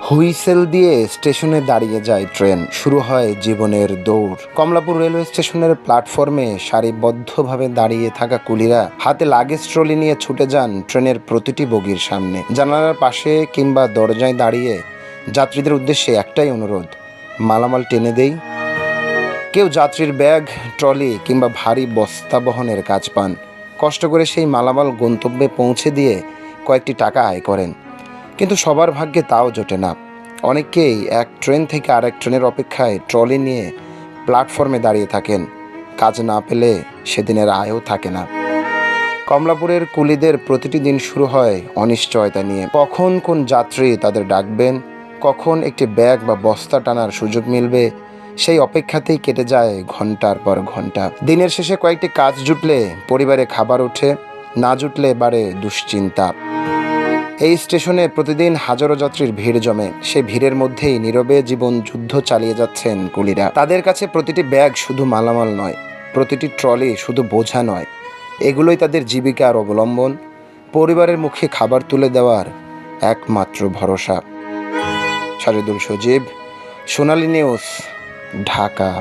Whistle দিয়ে স্টেশনে দাঁড়িয়ে যায় ট্রেন, শুরু হয় জীবনের দৌড়। কমলাপুর রেলওয়ে স্টেশনের প্ল্যাটফর্মে সারিবদ্ধভাবে দাঁড়িয়ে থাকা কুলিরা হাতে লাগেজ ট্রলি নিয়ে ছুটে যান ট্রেনের প্রতিটি বগির সামনে। জানালার পাশে কিংবা দরজায় দাঁড়িয়ে যাত্রীদের উদ্দেশ্যে একটাই অনুরোধ, মালামাল টেনে দেই। কেউ যাত্রীর ব্যাগ, ট্রলি কিংবা ভারী বস্তা বহনের কাজ পান। কষ্ট করে সেই মালামাল গন্তব্যে পৌঁছে দিয়ে কয়েকটি টাকা আয় করেন, কিন্তু সবার ভাগ্যে তাও জোটে না। অনেকেই এক ট্রেন থেকে আরেক ট্রেনের অপেক্ষায় ট্রলি নিয়ে প্ল্যাটফর্মে দাঁড়িয়ে থাকেন। কাজ না পেলে সেদিনের আয়ও থাকে না। কমলাপুরের কুলিদের প্রতিটি দিন শুরু হয় অনিশ্চয়তা নিয়ে। কখন কোন যাত্রী তাদের ডাকবেন, কখন একটি ব্যাগ বা বস্তা টানার সুযোগ মিলবে, সেই অপেক্ষাতেই কেটে যায় ঘন্টার পর ঘন্টা। দিনের শেষে কয়েকটি কাজ জুটলে পরিবারে খাবার ওঠে, না জুটলে বাড়ে দুশ্চিন্তা। এই স্টেশনে প্রতিদিন হাজারো যাত্রীর ভিড় জমে। সে ভিড়ের মধ্যেই নীরবে জীবন যুদ্ধ চালিয়ে যাচ্ছেন কুলিরা। তাদের কাছে প্রতিটি ব্যাগ শুধু মালামাল নয়, প্রতিটি ট্রলি শুধু বোঝা নয়, এগুলোই তাদের জীবিকার অবলম্বন, পরিবারের মুখে খাবার তুলে দেওয়ার একমাত্র ভরসা। সাজিদুল সজীব, সোনালী নিউজ, ঢাকা।